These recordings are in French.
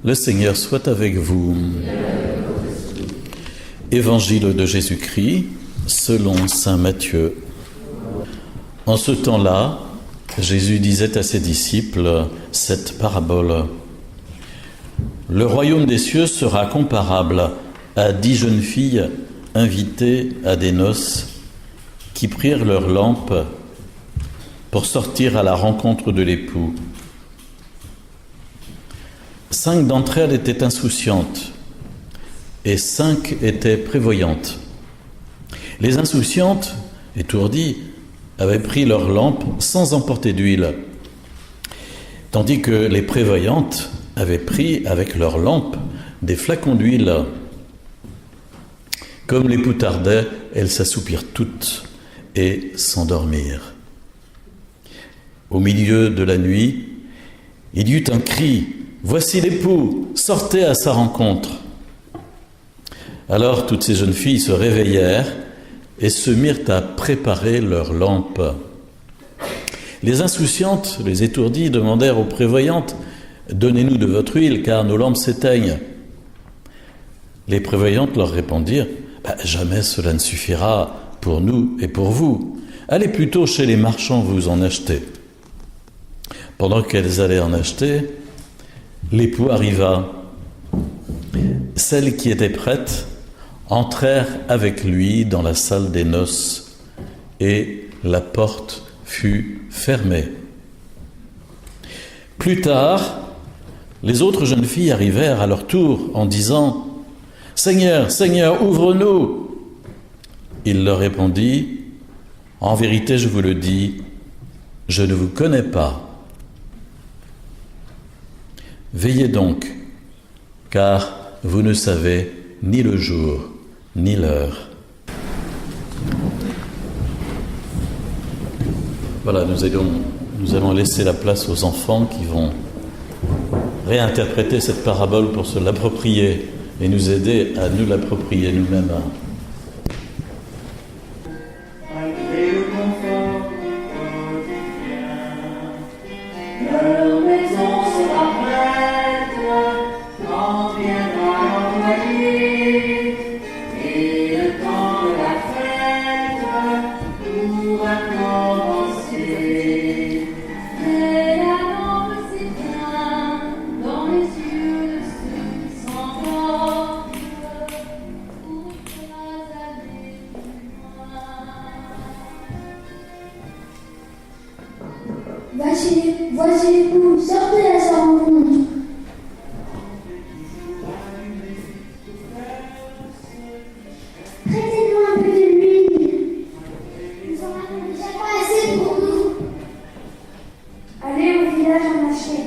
Le Seigneur soit avec vous. Évangile de Jésus-Christ selon saint Matthieu. En ce temps-là, Jésus disait à ses disciples cette parabole. Le royaume des cieux sera comparable à 10 jeunes filles invitées à des noces qui prirent leurs lampes pour sortir à la rencontre de l'époux. 5 d'entre elles étaient insouciantes et 5 étaient prévoyantes. Les insouciantes, étourdies, avaient pris leurs lampes sans emporter d'huile, tandis que les prévoyantes avaient pris avec leurs lampes des flacons d'huile. Comme l'époux tardait, elles s'assoupirent toutes et s'endormirent. Au milieu de la nuit, il y eut un cri « Voici l'époux, sortez à sa rencontre !» Alors toutes ces jeunes filles se réveillèrent et se mirent à préparer leurs lampes. Les insouciantes, les étourdies, demandèrent aux prévoyantes « Donnez-nous de votre huile, car nos lampes s'éteignent. » Les prévoyantes leur répondirent « Jamais cela ne suffira pour nous et pour vous. Allez plutôt chez les marchands vous en acheter. » Pendant qu'elles allaient en acheter, l'époux arriva. Celles qui étaient prêtes entrèrent avec lui dans la salle des noces et la porte fut fermée. Plus tard, les autres jeunes filles arrivèrent à leur tour en disant « Seigneur, Seigneur, ouvre-nous !» Il leur répondit « En vérité, je vous le dis, je ne vous connais pas. Veillez donc, car vous ne savez ni le jour, ni l'heure. » Voilà, nous allons laisser la place aux enfants qui vont réinterpréter cette parabole pour se l'approprier et nous aider à nous l'approprier nous-mêmes. Voici l'époux, sortez à sa rencontre. Prêtez-nous un peu de l'huile. Nous en avons déjà pas assez pour nous. Allez au village en acheter.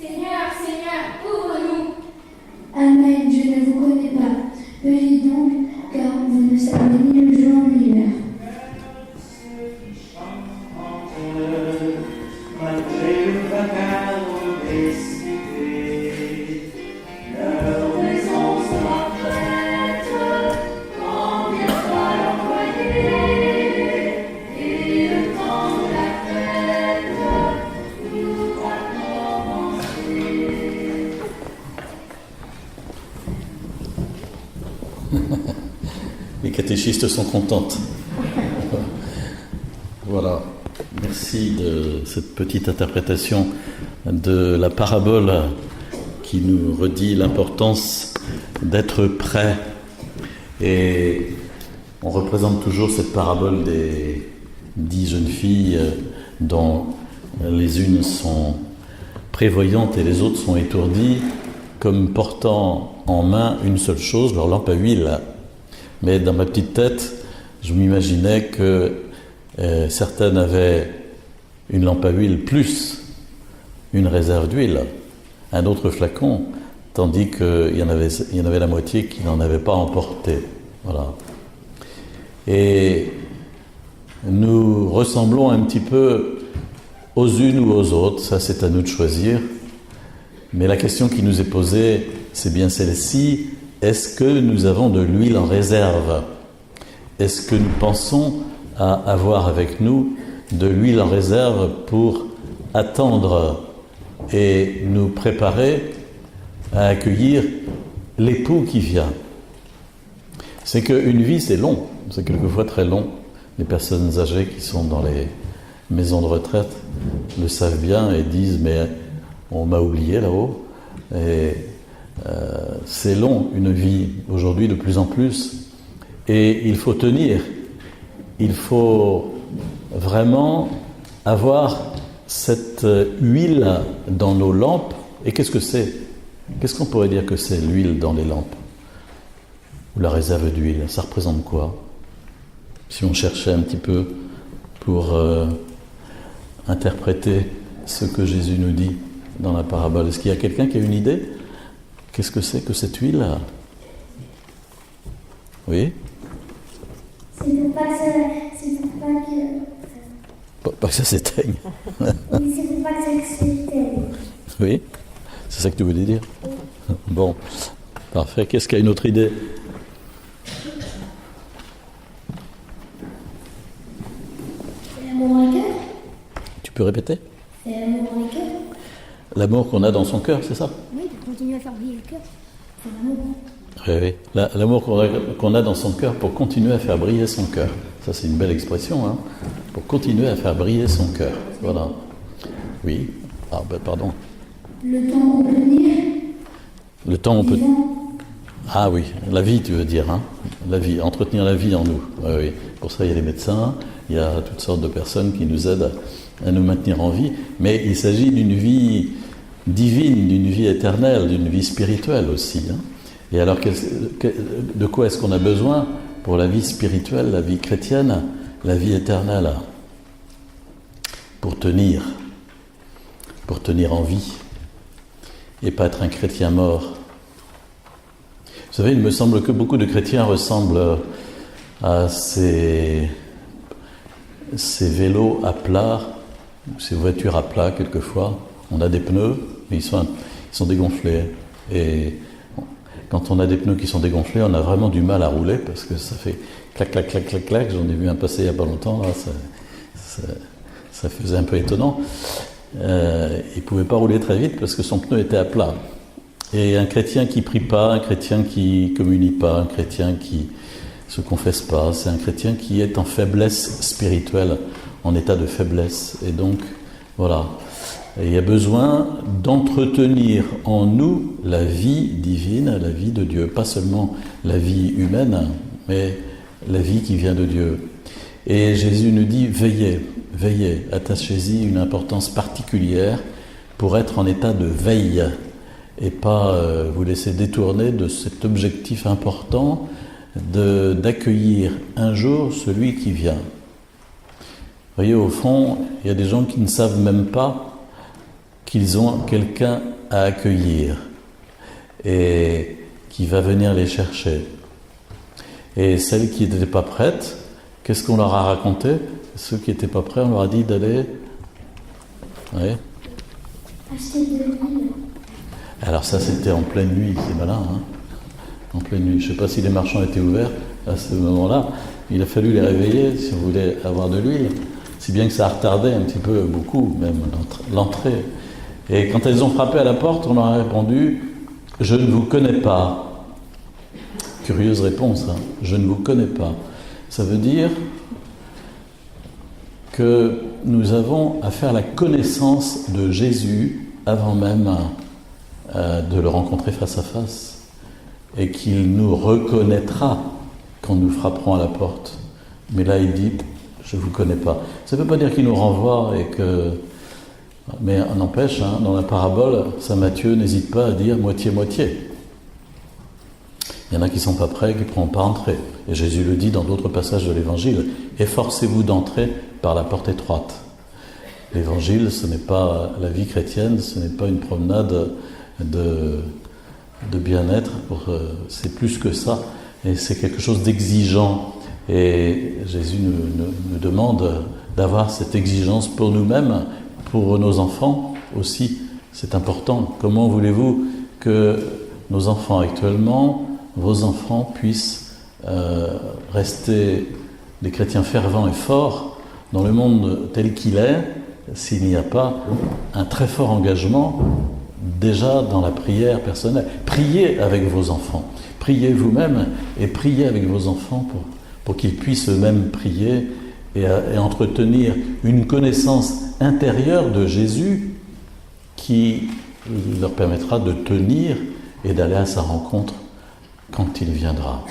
Seigneur, Seigneur, ouvre-nous. Amen, je ne vous connais pas. Veuillez donc, car vous ne savez ni le jour ni l'heure. Les catéchistes sont contentes. Voilà. Merci de cette petite interprétation de la parabole qui nous redit l'importance d'être prêt. Et on représente toujours cette parabole des 10 jeunes filles dont les unes sont prévoyantes et les autres sont étourdies, comme portant en main une seule chose, leur lampe à huile. Mais dans ma petite tête, je m'imaginais que certaines avaient une lampe à huile plus une réserve d'huile, un autre flacon, tandis qu'il y en avait la moitié qui n'en avait pas emporté. Voilà. Et nous ressemblons un petit peu aux unes ou aux autres, ça c'est à nous de choisir. Mais la question qui nous est posée, c'est bien celle-ci: est-ce que nous avons de l'huile en réserve? Est-ce que nous pensons à avoir avec nous de l'huile en réserve pour attendre et nous préparer à accueillir l'époux qui vient. C'est qu'une vie, c'est long, c'est quelquefois très long. Les personnes âgées qui sont dans les maisons de retraite le savent bien et disent « mais on m'a oublié là-haut ». Et c'est long, une vie, aujourd'hui de plus en plus. Et il faut tenir, il faut vraiment avoir cette huile dans nos lampes. Et qu'est-ce que c'est ? Qu'est-ce qu'on pourrait dire que c'est l'huile dans les lampes ? Ou la réserve d'huile, ça représente quoi ? Si on cherchait un petit peu pour interpréter ce que Jésus nous dit dans la parabole, est-ce qu'il y a quelqu'un qui a une idée ? Qu'est-ce que c'est que cette huile ? Oui ? C'est pour pas que Pas que ça s'éteigne. oui, c'est pour pas que ça s'éteigne. Oui ? C'est ça que tu voulais dire ? Bon, parfait. Qu'est-ce qu'il y a une autre idée ? C'est l'amour en cœur. Tu peux répéter ? C'est l'amour en cœur. L'amour qu'on a dans son cœur, c'est ça ? Oui, de continuer à faire briller le cœur. C'est l'amour. Oui, oui. L'amour qu'on a dans son cœur pour continuer à faire briller son cœur. Ça, c'est une belle expression, hein ? Pour continuer à faire briller son cœur. Voilà. Oui. Ah, ben, pardon. Le temps qu'on peut tenir. Le temps, on peut... Vivant. Ah oui, la vie, tu veux dire, hein ? La vie, entretenir la vie en nous. Oui, oui. Pour ça, il y a les médecins, il y a toutes sortes de personnes qui nous aident à nous maintenir en vie. Mais il s'agit d'une vie divine, d'une vie éternelle, d'une vie spirituelle aussi. Hein ? Et alors, de quoi est-ce qu'on a besoin pour la vie spirituelle, la vie chrétienne, la vie éternelle ? Pour tenir en vie, et pas être un chrétien mort. Vous savez, il me semble que beaucoup de chrétiens ressemblent à ces vélos à plat, ces voitures à plat quelquefois. On a des pneus, mais ils sont dégonflés. Et quand on a des pneus qui sont dégonflés, on a vraiment du mal à rouler parce que ça fait clac, clac, clac, clac, clac. J'en ai vu un passer il n'y a pas longtemps, là, ça faisait un peu étonnant. Il ne pouvait pas rouler très vite parce que son pneu était à plat. Et un chrétien qui prie pas, un chrétien qui communie pas, un chrétien qui se confesse pas, c'est un chrétien qui est en faiblesse spirituelle, en état de faiblesse. Et donc, voilà. Et il y a besoin d'entretenir en nous la vie divine, la vie de Dieu. Pas seulement la vie humaine, mais la vie qui vient de Dieu. Et Jésus nous dit, veillez, veillez, attachez-y une importance particulière pour être en état de veille et pas vous laisser détourner de cet objectif important d'accueillir un jour celui qui vient. Vous voyez, au fond, il y a des gens qui ne savent même pas qu'ils ont quelqu'un à accueillir et qui va venir les chercher. Et celles qui n'étaient pas prêtes, qu'est-ce qu'on leur a raconté ? Ceux qui n'étaient pas prêts, on leur a dit d'aller... Oui. Acheter de l'huile. Alors ça, c'était en pleine nuit, c'est malin, hein ? En pleine nuit. Je ne sais pas si les marchands étaient ouverts à ce moment-là. Il a fallu les réveiller si on voulait avoir de l'huile. Si bien que ça a retardé un petit peu, beaucoup même, l'entrée. Et quand elles ont frappé à la porte, on leur a répondu « Je ne vous connais pas ». Curieuse réponse, hein ? Je ne vous connais pas. Ça veut dire que nous avons à faire la connaissance de Jésus avant même de le rencontrer face à face, et qu'il nous reconnaîtra quand nous frapperons à la porte. Mais là, il dit « je ne vous connais pas ». Ça ne veut pas dire qu'il nous renvoie et que... Mais n'empêche, hein, dans la parabole, saint Matthieu n'hésite pas à dire moitié-moitié. Il y en a qui ne sont pas prêts, qui ne pourront pas entrer. Et Jésus le dit dans d'autres passages de l'Évangile. Efforcez-vous d'entrer par la porte étroite. L'Évangile, ce n'est pas la vie chrétienne, ce n'est pas une promenade de bien-être. C'est plus que ça. Et c'est quelque chose d'exigeant. Et Jésus nous demande d'avoir cette exigence pour nous-mêmes, pour nos enfants aussi. C'est important. Comment voulez-vous que nos enfants actuellement, vos enfants puissent rester des chrétiens fervents et forts dans le monde tel qu'il est, s'il n'y a pas un très fort engagement déjà dans la prière personnelle. Priez avec vos enfants, priez vous-même et priez avec vos enfants pour qu'ils puissent eux-mêmes prier et entretenir une connaissance intérieure de Jésus qui leur permettra de tenir et d'aller à sa rencontre quand il viendra.